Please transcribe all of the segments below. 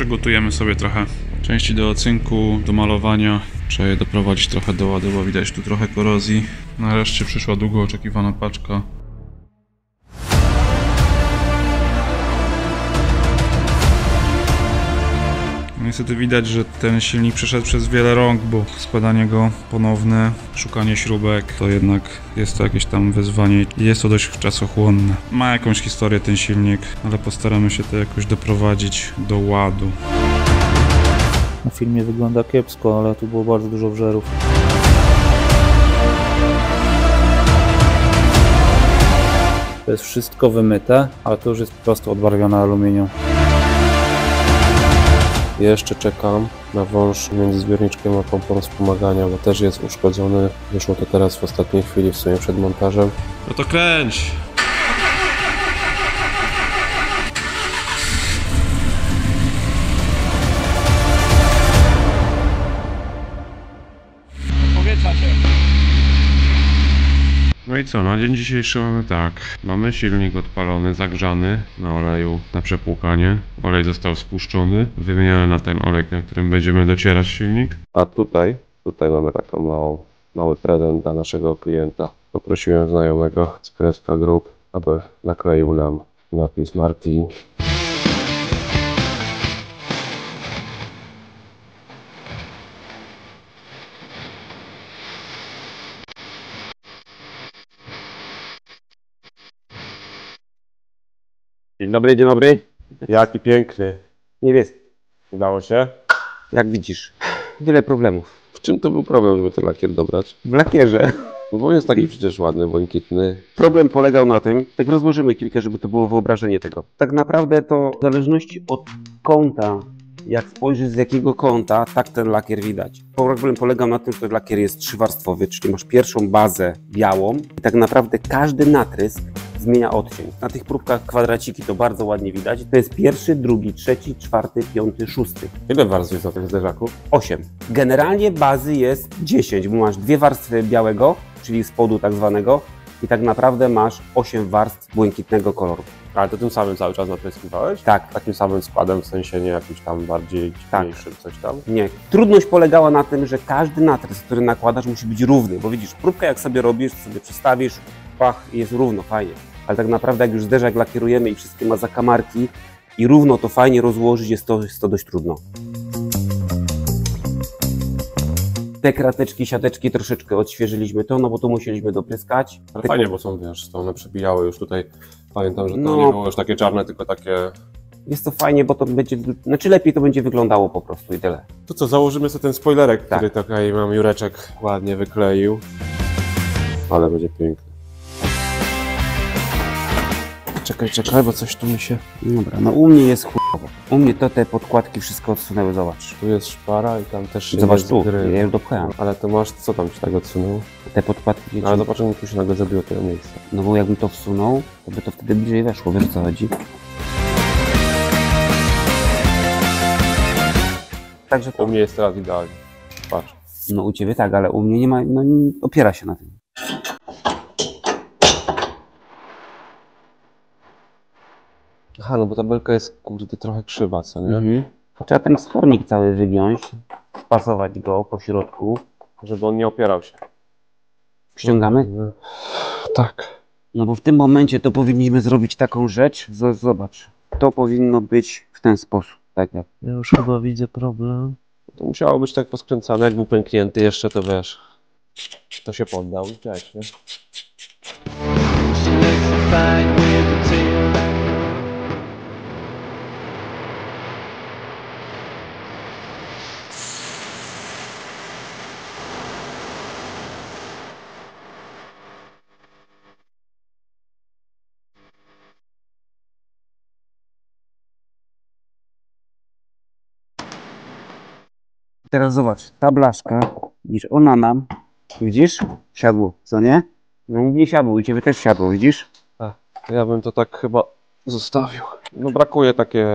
Przygotujemy sobie trochę części do ocynku, do malowania. Trzeba je doprowadzić trochę do ładu, bo widać tu trochę korozji. Nareszcie przyszła długo oczekiwana paczka. Niestety widać, że ten silnik przeszedł przez wiele rąk, bo składanie go ponowne, szukanie śrubek, to jednak jest to jakieś tam wyzwanie i jest to dość czasochłonne. Ma jakąś historię ten silnik, ale postaramy się to jakoś doprowadzić do ładu. Na filmie wygląda kiepsko, ale tu było bardzo dużo wżerów. To jest wszystko wymyte, ale to już jest po prostu odbarwione aluminium. Jeszcze czekam na wąż między zbiorniczkiem a pompą wspomagania, bo też jest uszkodzony. Wyszło to teraz w ostatniej chwili, w sumie przed montażem. No to kręć! No i co, na dzień dzisiejszy mamy tak. Mamy silnik odpalony, zagrzany na oleju na przepłukanie. Olej został spuszczony, wymieniony na ten olej, na którym będziemy docierać silnik. A tutaj mamy taką mały prezent dla naszego klienta. Poprosiłem znajomego z Kreska Group, aby nakleił nam napis Martin. Dzień dobry, dzień dobry. Jaki piękny. Niebieski. Udało się? Jak widzisz, wiele problemów. W czym to był problem, żeby ten lakier dobrać? W lakierze. No bo jest taki przecież ładny, błękitny. Problem polegał na tym, tak rozłożymy kilka, żeby to było wyobrażenie tego. Tak naprawdę to w zależności od kąta, jak spojrzysz z jakiego kąta, tak ten lakier widać. Problem polegał na tym, że ten lakier jest trzywarstwowy, czyli masz pierwszą bazę białą i tak naprawdę każdy natrysk zmienia odcień. Na tych próbkach kwadraciki to bardzo ładnie widać. To jest pierwszy, drugi, trzeci, czwarty, piąty, szósty. Ile warstw jest na tym zderzaku? 8. Generalnie bazy jest 10, bo masz dwie warstwy białego, czyli spodu tak zwanego i tak naprawdę masz 8 warstw błękitnego koloru. Ale to tym samym cały czas natryskiwałeś? Tak. Takim samym składem, w sensie nie jakimś tam bardziej mniejszym, coś tam? Nie. Trudność polegała na tym, że każdy natrysk, który nakładasz, musi być równy, bo widzisz, próbkę jak sobie robisz, sobie przestawisz, pach i jest równo, fajnie. Ale tak naprawdę jak już zderzak lakierujemy i wszystkie ma zakamarki i równo to fajnie rozłożyć, jest to dość trudno. Te krateczki, siateczki troszeczkę odświeżyliśmy to, no bo tu musieliśmy dopryskać. Ale fajnie, bo są, wiesz, one przebijały już tutaj. Pamiętam, że to nie było już takie czarne, tylko takie... Jest to fajnie, bo to będzie, znaczy lepiej to będzie wyglądało po prostu i tyle. To co, założymy sobie ten spoilerek, tak, który tutaj mam Jureczek ładnie wykleił. Ale będzie piękny. Czekaj, bo coś tu mi się... Dobra, no u mnie jest chujowo. U mnie to te podkładki wszystko odsunęły, zobacz. Tu jest szpara i tam też się zobacz tu, ja już dopchałem. Ale to masz, co tam ci tak odsunął? Te podkładki... Ale zobacz, mi tu się nagle zabiło tyle miejsca. No bo jakbym to wsunął, to by to wtedy bliżej weszło, wiesz o co chodzi? Także to... U mnie jest teraz idealnie. Patrz. No u ciebie tak, ale u mnie nie ma, no nie opiera się na tym. Aha, no bo ta belka jest, kurde, trochę krzywa, co nie? Trzeba ten stwornik cały wygiąć, spasować go po środku. Żeby on nie opierał się. Ściągamy? Tak. No bo w tym momencie to powinniśmy zrobić taką rzecz, zobacz. To powinno być w ten sposób, tak jak. Ja już chyba widzę problem. To musiało być tak poskręcane, jak był pęknięty jeszcze, to wiesz, to się poddał i cześć, nie? Teraz zobacz, ta blaszka, widzisz, ona nam, widzisz, siadło, co nie? No nie siadło, u ciebie też siadło, widzisz? Ja bym to tak chyba zostawił. No brakuje takie,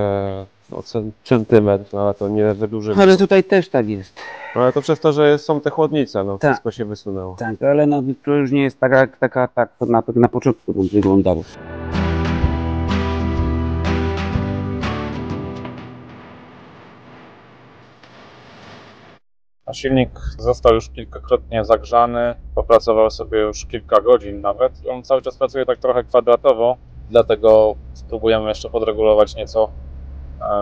no, centymetr, no, ale to nie za duży. Ale tutaj też tak jest. Ale to przez to, że są te chłodnice, no Tak. wszystko się wysunęło. Tak, ale no, to już nie jest tak na początku to wyglądało. A silnik został już kilkakrotnie zagrzany, popracował sobie już kilka godzin nawet. On cały czas pracuje tak trochę kwadratowo, dlatego spróbujemy jeszcze podregulować nieco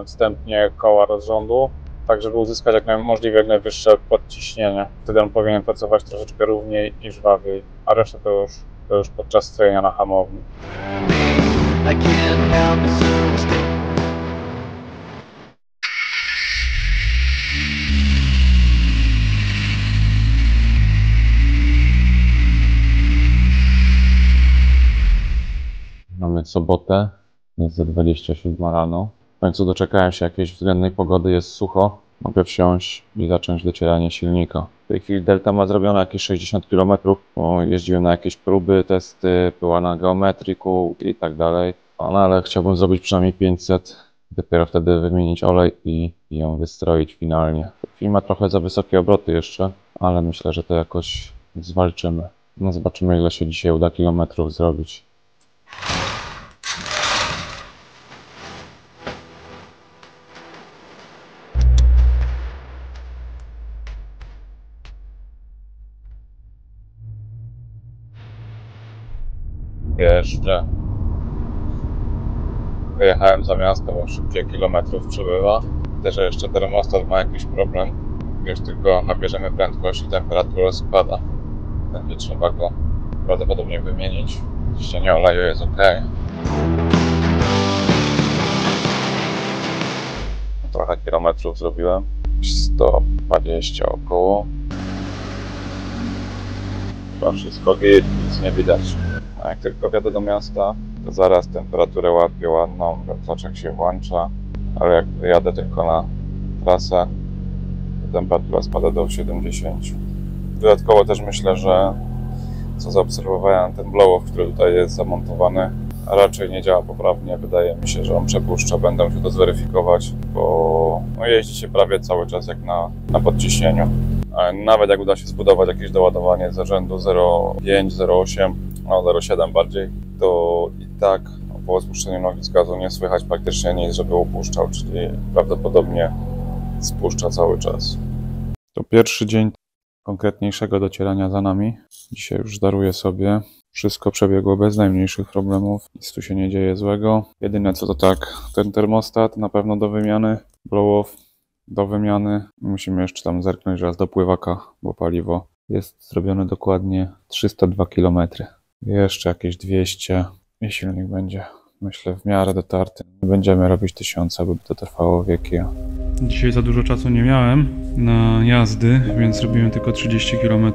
wstępnie koła rozrządu, tak żeby uzyskać możliwie jak najwyższe podciśnienie. Wtedy on powinien pracować troszeczkę równiej i żwawiej, a resztę to już podczas strojenia na hamowni. Mamy sobotę, jest za 27 rano. W końcu doczekałem się jakiejś względnej pogody, jest sucho. Mogę wsiąść i zacząć docieranie silnika. W tej chwili Delta ma zrobione jakieś 60 km, bo jeździłem na jakieś próby, testy, była na geometrii kół i tak dalej. No ale chciałbym zrobić przynajmniej 500, dopiero wtedy wymienić olej i ją wystroić finalnie. Film ma trochę za wysokie obroty jeszcze, ale myślę, że to jakoś zwalczymy. No zobaczymy, ile się dzisiaj uda kilometrów zrobić. Jeszcze wyjechałem za miasto, bo szybciej kilometrów przebywa. Też jeszcze termostat ma jakiś problem. Już tylko nabierzemy prędkość i temperatura spada. Będzie trzeba go prawdopodobnie wymienić. Ciśnienie oleju jest ok. Trochę kilometrów zrobiłem. 120 około. Chyba wszystko git, nic nie widać. A jak tylko wjadę do miasta, to zaraz temperaturę łapię ładną, wiertlaczek się włącza, ale jak jadę tylko na trasę, to temperatura spada do 70. Dodatkowo też myślę, że co zaobserwowałem, ten blow-off, który tutaj jest zamontowany, raczej nie działa poprawnie. Wydaje mi się, że on przepuszcza, będę musiał to zweryfikować, bo jeździ się prawie cały czas jak na podciśnieniu. Nawet jak uda się zbudować jakieś doładowanie z rzędu 0,5, 0,8, no 0,7 bardziej, to i tak po spuszczeniu nogi z gazu nie słychać praktycznie nic, żeby upuszczał, czyli prawdopodobnie spuszcza cały czas. To pierwszy dzień konkretniejszego docierania za nami. Dzisiaj już daruję sobie. Wszystko przebiegło bez najmniejszych problemów. Nic tu się nie dzieje złego. Jedyne co to tak, ten termostat na pewno do wymiany, blow-off do wymiany. Musimy jeszcze tam zerknąć raz do pływaka, bo paliwo jest zrobione dokładnie 302 km. Jeszcze jakieś 200 i silnik będzie, myślę, w miarę dotarty. Będziemy robić 1000, aby to trwało wieki. Dzisiaj za dużo czasu nie miałem na jazdy, więc robiłem tylko 30 km.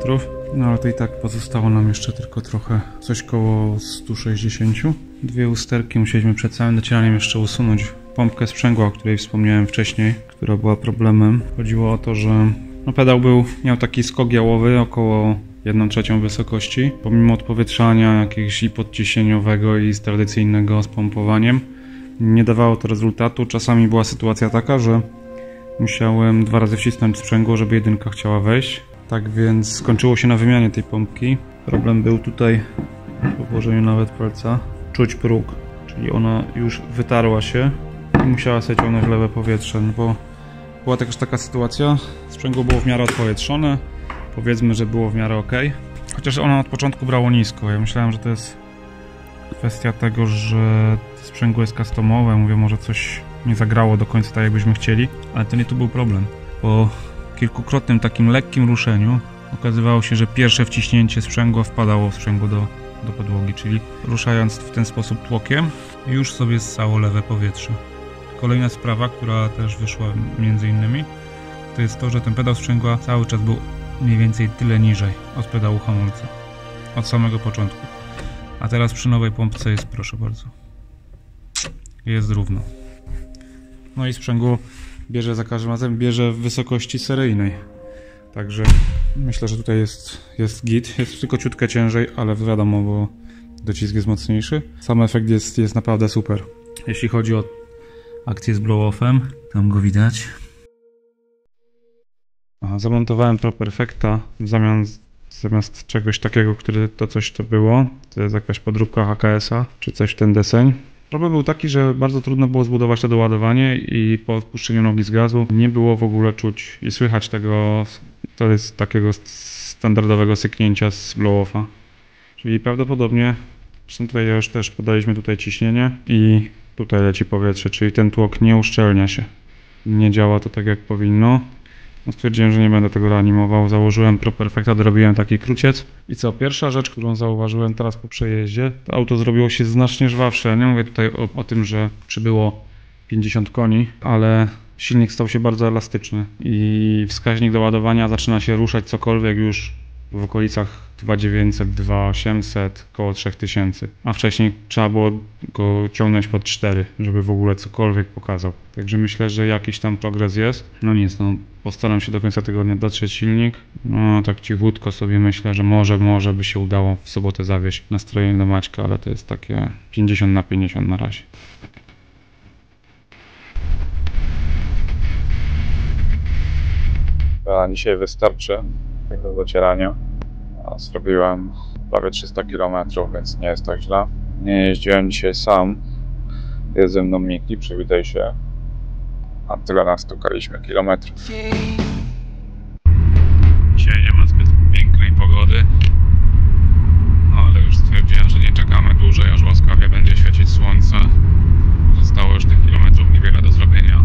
No ale to i tak pozostało nam jeszcze tylko trochę, coś koło 160. Dwie usterki musieliśmy przed całym docieraniem jeszcze usunąć. Pompkę sprzęgła, o której wspomniałem wcześniej, która była problemem. Chodziło o to, że pedał miał taki skok jałowy, około 1/3 wysokości. Pomimo odpowietrzania jakiegoś i podciśnieniowego i tradycyjnego z pompowaniem, nie dawało to rezultatu. Czasami była sytuacja taka, że musiałem 2 razy wcisnąć sprzęgło, żeby jedynka chciała wejść. Tak więc skończyło się na wymianie tej pompki. Problem był tutaj, po włożeniu nawet palca, czuć próg, czyli ona już wytarła się i musiała sobie ciągnąć lewe powietrze, no bo była też taka sytuacja, sprzęgło było w miarę odpowietrzone, powiedzmy, że było w miarę ok, chociaż ona od początku brało nisko. Ja myślałem, że to jest kwestia tego, że sprzęgło jest customowe, mówię, może coś nie zagrało do końca tak, jakbyśmy chcieli, ale to nie tu był problem. Po kilkukrotnym takim lekkim ruszeniu okazywało się, że pierwsze wciśnięcie sprzęgła wpadało w sprzęgło do podłogi, czyli ruszając w ten sposób tłokiem już sobie ssało lewe powietrze. Kolejna sprawa, która też wyszła między innymi, to jest to, że ten pedał sprzęgła cały czas był mniej więcej tyle niżej od pedału hamulca. Od samego początku. A teraz przy nowej pompce jest, proszę bardzo, jest równo. No i sprzęgło bierze za każdym razem, bierze w wysokości seryjnej. Także myślę, że tutaj jest git. Jest tylko ciutkę ciężej, ale wiadomo, bo docisk jest mocniejszy. Sam efekt jest naprawdę super. Jeśli chodzi o akcję z blow-offem, tam go widać. Zamontowałem ProPerfecta zamiast czegoś takiego, coś to było. To jest jakaś podróbka HKS-a, czy coś w ten deseń. Problem był taki, że bardzo trudno było zbudować to doładowanie i po odpuszczeniu nogi z gazu nie było w ogóle czuć i słychać tego To jest takiego standardowego syknięcia z blow-offa. Czyli prawdopodobnie, tutaj już też podaliśmy tutaj ciśnienie i tutaj leci powietrze, czyli ten tłok nie uszczelnia się. Nie działa to tak jak powinno. No stwierdziłem, że nie będę tego reanimował. Założyłem ProPerfecta, dorobiłem taki kruciec. I co, pierwsza rzecz, którą zauważyłem teraz po przejeździe, to auto zrobiło się znacznie żwawsze. Nie mówię tutaj o tym, że przybyło 50 koni, ale silnik stał się bardzo elastyczny i wskaźnik do ładowania zaczyna się ruszać cokolwiek już w okolicach 2900, 2800, koło 3000, a wcześniej trzeba było go ciągnąć pod 4, żeby w ogóle cokolwiek pokazał. Także myślę, że jakiś tam progres jest. No nic, no postaram się do końca tygodnia dotrzeć silnik. No tak cichutko sobie myślę, że może by się udało w sobotę zawieźć na strojeniu do Maćka, ale to jest takie 50/50 na razie. A dzisiaj wystarczy do docierania. Zrobiłem prawie 300 km, więc nie jest tak źle. Nie jeździłem dzisiaj sam. Jest ze mną Miki, przywitaj się. A tyle nastukaliśmy kilometrów. Dzisiaj nie ma zbyt pięknej pogody. No ale już stwierdziłem, że nie czekamy dłużej, aż łaskawie będzie świecić słońce. Zostało już tych kilometrów niewiele do zrobienia.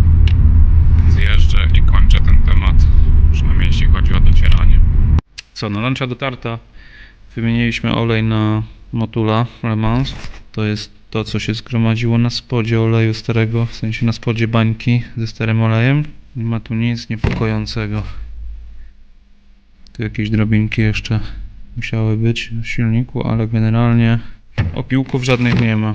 Zjeżdżę i kończę ten temat, przynajmniej jeśli chodzi o docieranie. Co, no Lancia dotarta. Wymieniliśmy olej na motula Le Mans. To jest to, co się zgromadziło na spodzie oleju starego, w sensie na spodzie bańki ze starym olejem. Nie ma tu nic niepokojącego. Tu jakieś drobinki jeszcze musiały być w silniku, ale generalnie opiłków żadnych nie ma.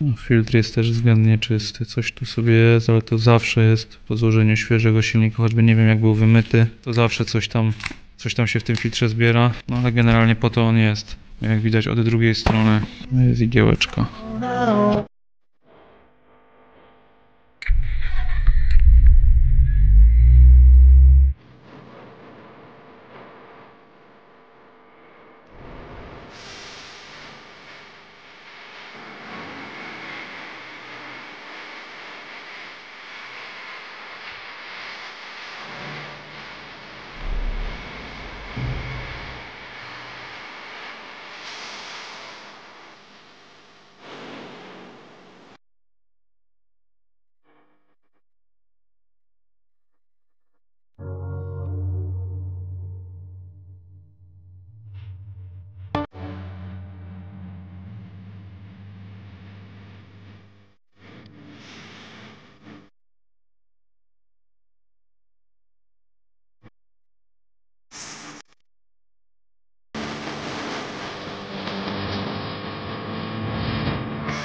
No, filtr jest też względnie czysty. Coś tu sobie jest, ale to zawsze jest po złożeniu świeżego silnika, choćby nie wiem jak był wymyty, to zawsze coś tam się w tym filtrze zbiera, no ale generalnie po to on jest. Jak widać od drugiej strony jest igiełeczka.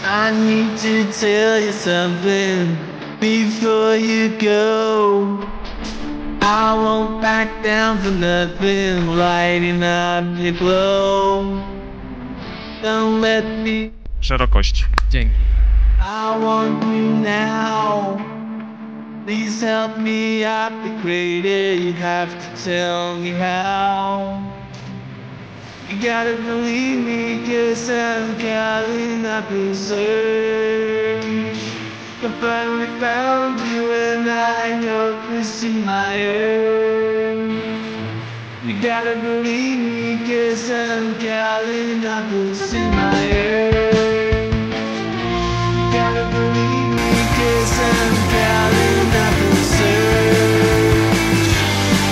I need to tell you something before you go. I won't back down for nothing, lighting up the glow. Don't let me. Szerokość. Dzięki. I want you now. Please help me out the crater. You have to tell me how. You gotta believe me, 'cause I'm counting up in search. I finally found you and I know this in my earth. You gotta believe me, 'cause I'm counting up this in my earth. You gotta believe me, 'cause I'm counting up in search.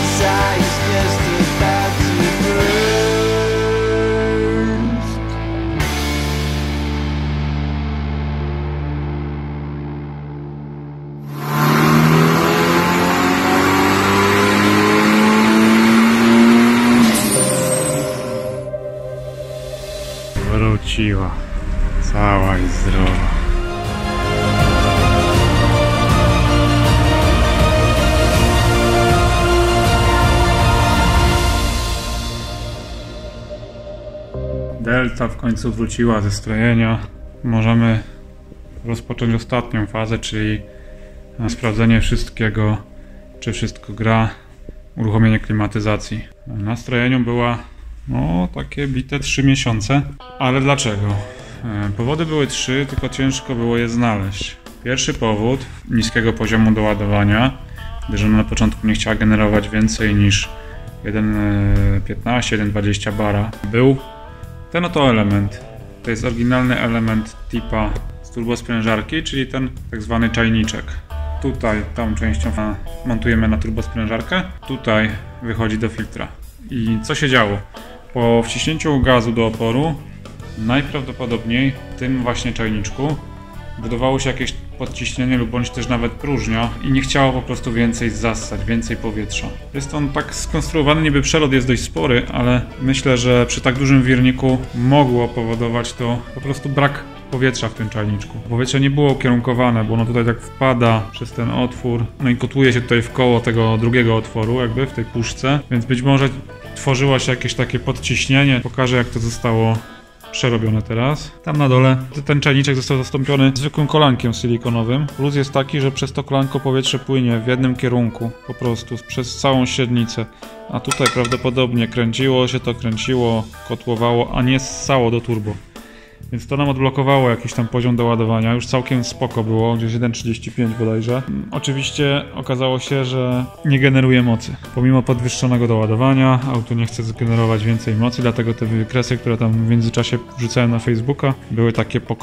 Desire's just about to burst. Wróciła. Cała i zdrowa. Delta w końcu wróciła ze strojenia. Możemy rozpocząć ostatnią fazę, czyli sprawdzenie wszystkiego, czy wszystko gra, uruchomienie klimatyzacji. Na strojeniu była takie bite 3 miesiące. Ale dlaczego? Powody były 3, tylko ciężko było je znaleźć. Pierwszy powód niskiego poziomu doładowania, gdyż ona na początku nie chciała generować więcej niż 1,15, 1,20 bara, był ten oto element. To jest oryginalny element tipa z turbosprężarki, czyli ten tak zwany czajniczek. Tutaj tą częścią montujemy na turbosprężarkę, tutaj wychodzi do filtra. I co się działo? Po wciśnięciu gazu do oporu, najprawdopodobniej w tym właśnie czajniczku budowało się jakieś podciśnienie lub bądź też nawet próżnia i nie chciało po prostu więcej zassać, więcej powietrza. Jest on tak skonstruowany, niby przelot jest dość spory, ale myślę, że przy tak dużym wirniku mogło powodować to po prostu brak powietrza w tym czajniczku. Powietrze nie było ukierunkowane, bo ono tutaj tak wpada przez ten otwór, no i kotuje się tutaj w koło tego drugiego otworu, jakby w tej puszce, więc być może tworzyło się jakieś takie podciśnienie. Pokażę, jak to zostało przerobione teraz. Tam na dole ten czajniczek został zastąpiony zwykłym kolankiem silikonowym. Plus jest taki, że przez to kolanko powietrze płynie w jednym kierunku, po prostu przez całą średnicę. A tutaj prawdopodobnie kręciło się to, kotłowało, a nie ssało do turbo. Więc to nam odblokowało jakiś tam poziom doładowania, już całkiem spoko było, gdzieś 1,35 bodajże. Oczywiście okazało się, że nie generuje mocy. Pomimo podwyższonego doładowania, auto nie chce zgenerować więcej mocy, dlatego te wykresy, które tam w międzyczasie wrzucałem na Facebooka, były takie po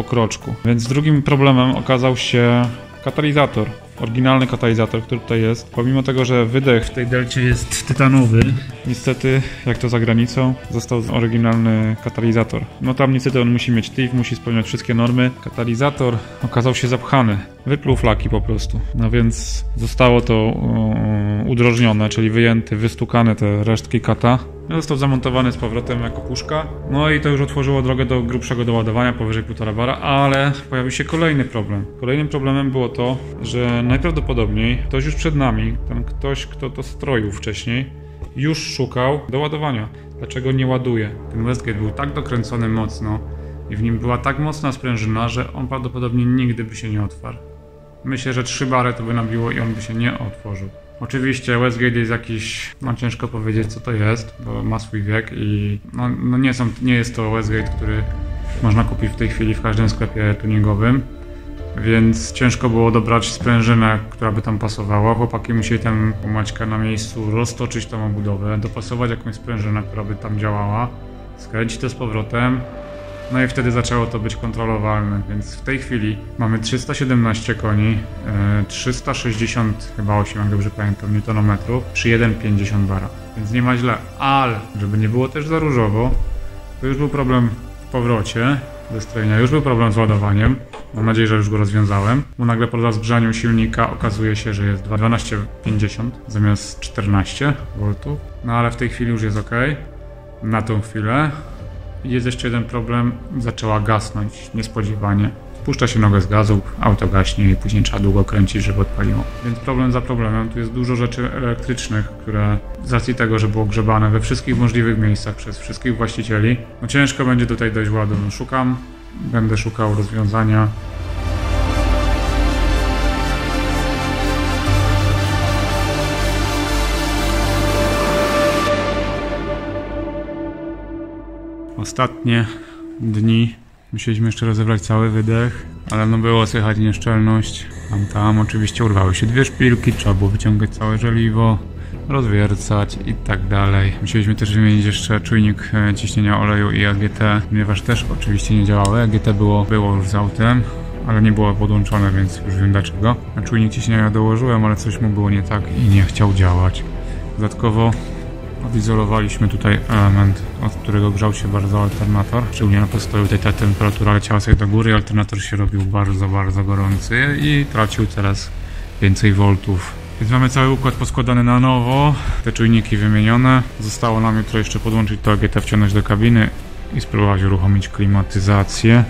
kroczku. Więc drugim problemem okazał się katalizator. Oryginalny katalizator, który tutaj jest. Pomimo tego, że wydech w tej delcie jest tytanowy, niestety, jak to za granicą, został oryginalny katalizator. No tam niestety on musi mieć TIF, musi spełniać wszystkie normy. Katalizator okazał się zapchany. Wypluł flaki po prostu. No więc zostało to udrożnione, czyli wyjęty, wystukane te resztki kata. Został zamontowany z powrotem jako puszka. No i to już otworzyło drogę do grubszego doładowania, powyżej 1,5 bara, ale pojawił się kolejny problem. Kolejnym problemem było to, że najprawdopodobniej ktoś już przed nami, ten ktoś, kto to stroił wcześniej, już szukał doładowania. Dlaczego nie ładuje? Ten wastegate był tak dokręcony mocno i w nim była tak mocna sprężyna, że on prawdopodobnie nigdy by się nie otwarł. Myślę, że 3 bary to by nabiło i on by się nie otworzył. Oczywiście wastegate jest jakiś, no ciężko powiedzieć co to jest, bo ma swój wiek i nie jest to wastegate, który można kupić w tej chwili w każdym sklepie tuningowym, więc ciężko było dobrać sprężynę, która by tam pasowała. Chłopaki musieli tam Maćka na miejscu roztoczyć tą obudowę, dopasować jakąś sprężynę, która by tam działała, skręcić to z powrotem. No i wtedy zaczęło to być kontrolowalne, więc w tej chwili mamy 317 koni, 360 chyba 8, jak dobrze pamiętam, newtonometrów przy 1,50 bara, więc nie ma źle, ale żeby nie było też za różowo, to już był problem w powrocie ze strojenia, już był problem z ładowaniem, mam nadzieję, że już go rozwiązałem, bo nagle po rozgrzaniu silnika okazuje się, że jest 12,50 zamiast 14 V, no ale w tej chwili już jest ok, na tą chwilę. Jest jeszcze jeden problem, zaczęła gasnąć niespodziewanie. Wpuszcza się nogę z gazu, auto gaśnie i później trzeba długo kręcić, żeby odpaliło. Więc problem za problemem, tu jest dużo rzeczy elektrycznych, które z racji tego, że było grzebane we wszystkich możliwych miejscach przez wszystkich właścicieli, no ciężko będzie tutaj dojść ładu. Będę szukał rozwiązania. Ostatnie dni musieliśmy jeszcze rozebrać cały wydech, ale no było słychać nieszczelność. Tam oczywiście urwały się 2 szpilki, trzeba było wyciągać całe żeliwo, rozwiercać i tak dalej. Musieliśmy też wymienić jeszcze czujnik ciśnienia oleju i AGT, ponieważ też oczywiście nie działały. AGT było już z autem, ale nie było podłączone, więc już wiem dlaczego. Czujnik ciśnienia dołożyłem, ale coś mu było nie tak i nie chciał działać. Dodatkowo odizolowaliśmy tutaj element, od którego grzał się bardzo alternator. Szczególnie na postoju ta temperatura leciała sobie do góry, alternator się robił bardzo gorący i tracił teraz więcej voltów. Więc mamy cały układ poskładany na nowo, te czujniki wymienione. Zostało nam jutro jeszcze podłączyć to AGT, wciągnąć do kabiny i spróbować uruchomić klimatyzację.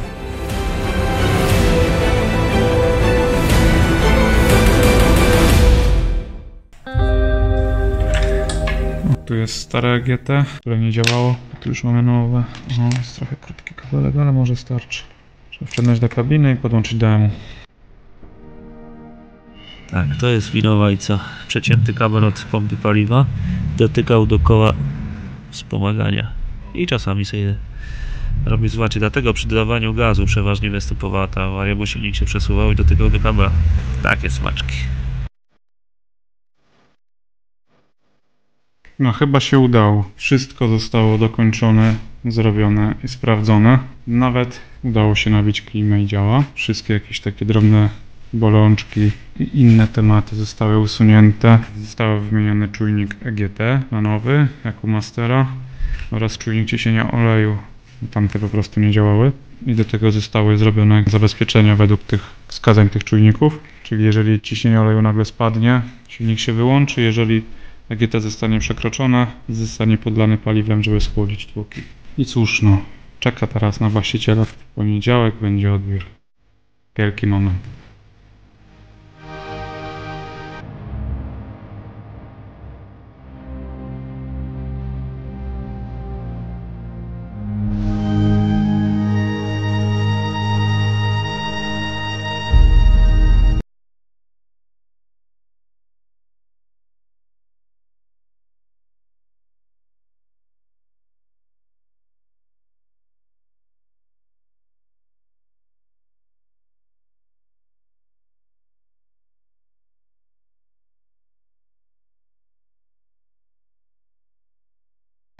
Tu jest stare AGT, które nie działało, tu już mamy nowe. Jest trochę krótki kabelek, ale może starczy. Trzeba wciągnąć do kabiny i podłączyć do EMU. Tak, to jest winowajca. Przecięty kabel od pompy paliwa dotykał do koła wspomagania i czasami sobie robi zwacie. Dlatego przy dodawaniu gazu przeważnie występowała ta awaria, bo silnik się przesuwał i dotykał do kabla. Takie smaczki. No chyba się udało. Wszystko zostało dokończone, zrobione i sprawdzone. Nawet udało się nabić klimę i działa. Wszystkie jakieś takie drobne bolączki i inne tematy zostały usunięte. Został wymieniony czujnik EGT na nowy, jak u Mastera, oraz czujnik ciśnienia oleju. Tamte po prostu nie działały. I do tego zostały zrobione zabezpieczenia według tych wskazań tych czujników. Czyli jeżeli ciśnienie oleju nagle spadnie, silnik się wyłączy. Jeżeli EGT zostanie przekroczone, zostanie podlany paliwem, żeby schłodzić tłoki. I cóż, no, czeka teraz na właściciela. W poniedziałek będzie odbiór. Wielki moment.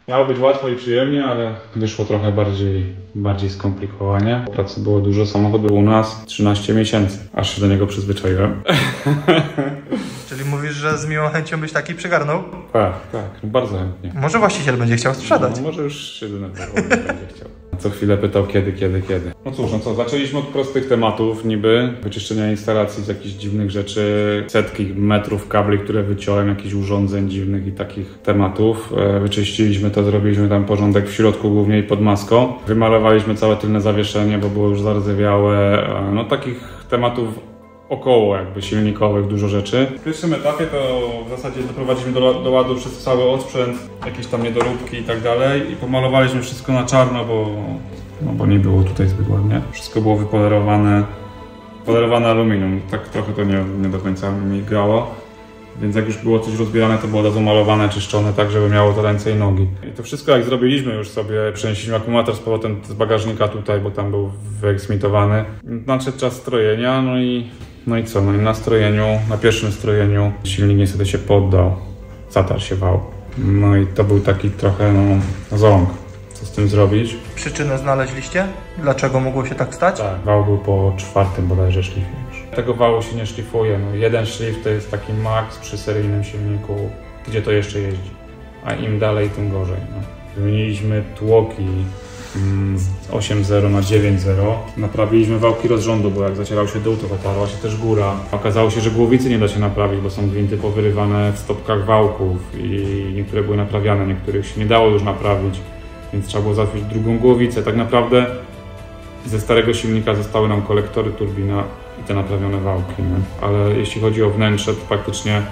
Miało być łatwo i przyjemnie, ale wyszło trochę bardziej skomplikowanie. Pracy było dużo, samochód był u nas 13 miesięcy, aż się do niego przyzwyczaiłem. Czyli mówisz, że z miłą chęcią byś taki przygarnął? Tak, no bardzo chętnie. Może właściciel będzie chciał sprzedać. No, może już się denerwował, będzie chciał. Co chwilę pytał kiedy. No cóż, no co, zaczęliśmy od prostych tematów, niby wyczyszczenia instalacji z jakichś dziwnych rzeczy, setki metrów kabli, które wyciąłem, jakichś urządzeń dziwnych i takich tematów. Wyczyściliśmy to, zrobiliśmy tam porządek w środku głównie i pod maską. Wymalowaliśmy całe tylne zawieszenie, bo było już zardzewiałe. No takich tematów około jakby silnikowych, dużo rzeczy. W pierwszym etapie to w zasadzie doprowadziliśmy do ładu przez cały osprzęt, jakieś tam niedoróbki i tak dalej i pomalowaliśmy wszystko na czarno, bo nie było tutaj zbyt ładnie. Wszystko było wypolerowane aluminium, tak trochę to nie do końca migało. Więc jak już było coś rozbierane, to było od razu malowane, czyszczone tak, żeby miało to ręce i nogi. I to wszystko jak zrobiliśmy już sobie, przenieśliśmy akumulator z powrotem z bagażnika tutaj, bo tam był wyeksmitowany. Nadszedł czas strojenia, no i co? No i na pierwszym strojeniu silnik niestety się poddał, zatarł się wał. No i to był taki trochę ząg. Co z tym zrobić? Przyczynę znaleźliście? Dlaczego mogło się tak stać? Tak, wał był po 4. bodajże szlifie już. Tego wału się nie szlifuje. No, jeden szlif to jest taki maks przy seryjnym silniku, gdzie to jeszcze jeździ. A im dalej, tym gorzej. No. Wymieniliśmy tłoki z 8.0 na 9.0. Naprawiliśmy wałki rozrządu, bo jak zacierał się dół, to wyparła się też góra. Okazało się, że głowicy nie da się naprawić, bo są gwinty powyrywane w stopkach wałków i niektóre były naprawiane, niektórych się nie dało już naprawić, więc trzeba było załatwić drugą głowicę. Tak naprawdę ze starego silnika zostały nam kolektory, turbina i te naprawione wałki. Nie? Ale jeśli chodzi o wnętrze, to praktycznie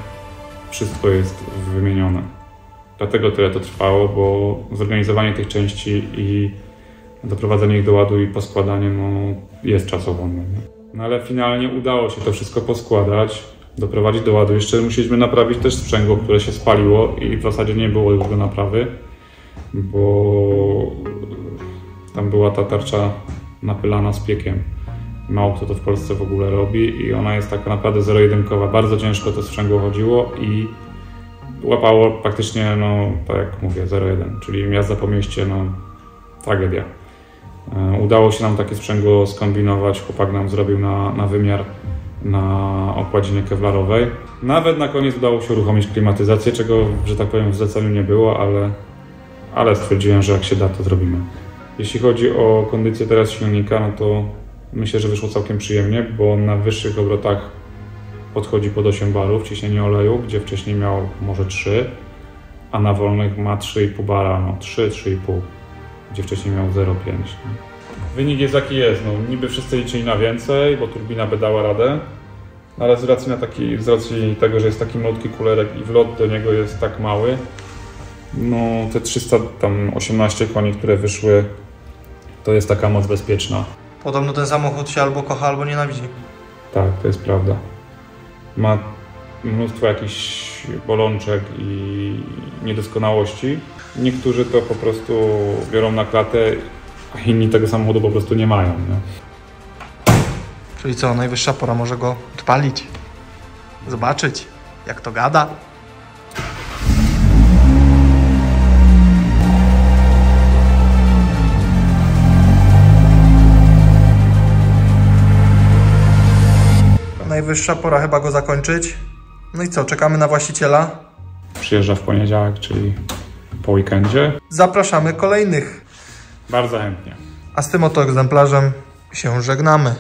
wszystko jest wymienione. Dlatego tyle to trwało, bo zorganizowanie tych części i doprowadzenie ich do ładu i poskładanie jest czasochłonne. No ale finalnie udało się to wszystko poskładać, doprowadzić do ładu. Jeszcze musieliśmy naprawić też sprzęgło, które się spaliło i w zasadzie nie było już do naprawy, bo tam była ta tarcza napylana z piekiem. Mało kto to w Polsce w ogóle robi i ona jest taka naprawdę zero-jedynkowa. Bardzo ciężko to sprzęgło chodziło i łapało praktycznie, tak jak mówię, 0,1, czyli jazda po mieście, tragedia. Udało się nam takie sprzęgło skombinować, chłopak nam zrobił na wymiar na okładzinie kewlarowej. Nawet na koniec udało się uruchomić klimatyzację, czego, że tak powiem, w zleceniu nie było, ale stwierdziłem, że jak się da, to zrobimy. Jeśli chodzi o kondycję teraz silnika, no to myślę, że wyszło całkiem przyjemnie, bo na wyższych obrotach podchodzi pod 8 barów ciśnienie oleju, gdzie wcześniej miał może 3, a na wolnych ma 3,5 bara, 3,5, gdzie wcześniej miał 0,5. Wynik jest jaki jest, niby wszyscy liczyli na więcej, bo turbina by dała radę, ale z racji tego, że jest taki malutki kulerek i wlot do niego jest tak mały, te 318 koni, które wyszły, to jest taka moc bezpieczna. Podobno ten samochód się albo kocha, albo nienawidzi. Tak, to jest prawda. Ma mnóstwo jakichś bolączek i niedoskonałości. Niektórzy to po prostu biorą na klatę, a inni tego samochodu po prostu nie mają. Nie? Czyli co, najwyższa pora może go odpalić, zobaczyć, jak to gada. najwyższa pora chyba go zakończyć. No i co, czekamy na właściciela? Przyjeżdża w poniedziałek, czyli po weekendzie. Zapraszamy kolejnych. Bardzo chętnie. A z tym oto egzemplarzem się żegnamy.